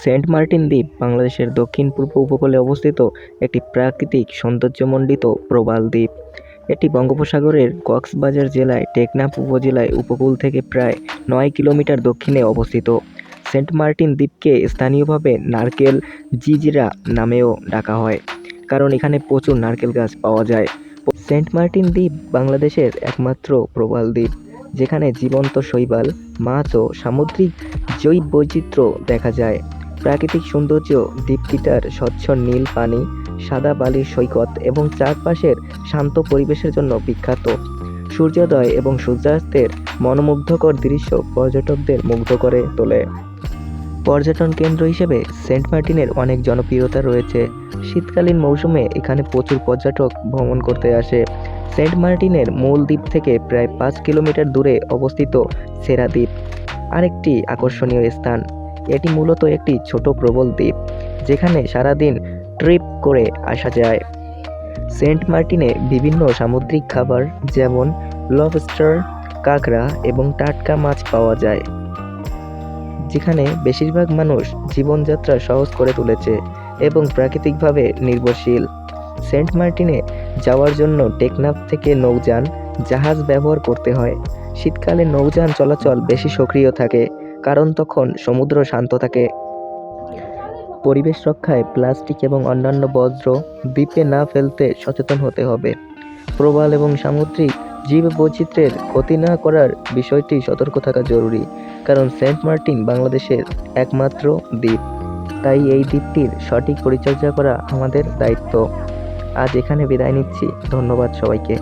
Saint Martin দ্বীপ বাংলাদেশের দক্ষিণ-পূর্ব উপকূলে অবস্থিত একটি প্রাকৃতিক সৌন্দর্যমণ্ডিত প্রবাল দ্বীপ। এটি বঙ্গোপসাগরের কক্সবাজার জেলায় টেকনাফ উপজেলায় উপকূল থেকে প্রায় ৯ কিলোমিটার দক্ষিণে অবস্থিত। সেন্ট মার্টিন দ্বীপকে স্থানীয়ভাবে নারকেল জিজিরা নামেও ডাকা হয়, কারণ এখানে প্রচুর নারকেল গাছ পাওয়া যায়। সেন্ট মার্টিন দ্বীপ বাংলাদেশের একমাত্র প্রবাল দ্বীপ যেখানে জীবন্ত শৈবাল, মাছ ও সামুদ্রিক জৈববৈচিত্র্য দেখা যায়। প্রাকৃতিক সৌন্দর্য দ্বীপটির স্বচ্ছ নীল পানি, সাদা বালির সৈকত এবং চারপাশের শান্ত পরিবেশের জন্য বিখ্যাত। সূর্যোদয় এবং সূর্যাস্তের মনোমুগ্ধকর দৃশ্য পর্যটকদের মুগ্ধ করে তোলে। পর্যটন কেন্দ্র হিসেবে সেন্ট মার্টিনের অনেক জনপ্রিয়তা রয়েছে। শীতকালীন মৌসুমে এখানে প্রচুর পর্যটক ভ্রমণ করতে আসে। সেন্ট মার্টিনের মূল দ্বীপ থেকে প্রায় ৫ কিলোমিটার দূরে অবস্থিত সেরা দ্বীপ আরেকটি আকর্ষণীয় স্থান। এটি মূলত একটি ছোট প্রবল দ্বীপ যেখানে সারাদিন ট্রিপ করে আসা যায়। সেন্ট মার্টিনে বিভিন্ন সামুদ্রিক খাবার যেমন লবস্টার, কাঁকড়া এবং টাটকা মাছ পাওয়া যায়, যেখানে বেশিরভাগ মানুষ জীবনযাত্রা সহজ করে তুলেছে এবং প্রাকৃতিকভাবে নির্ভরশীল। সেন্ট মার্টিনে যাওয়ার জন্য টেকনাফ থেকে নৌযান, জাহাজ ব্যবহার করতে হয়। শীতকালে নৌযান চলাচল বেশি সক্রিয় থাকে, কারণ তখন সমুদ্র শান্ত থাকে। পরিবেশ রক্ষায় প্লাস্টিক এবং অন্যান্য বর্জ্য দ্বীপে না ফেলতে সচেতন হতে হবে। প্রবাল এবং সামুদ্রিক জীববৈচিত্র্যের ক্ষতি না করার বিষয়টি সতর্ক থাকা জরুরি, কারণ সেন্ট মার্টিন বাংলাদেশের একমাত্র দ্বীপ, তাই এই দ্বীপটির সঠিক পরিচর্যা করা আমাদের দায়িত্ব। আজ এখানে বিদায় নিচ্ছি। ধন্যবাদ সবাইকে।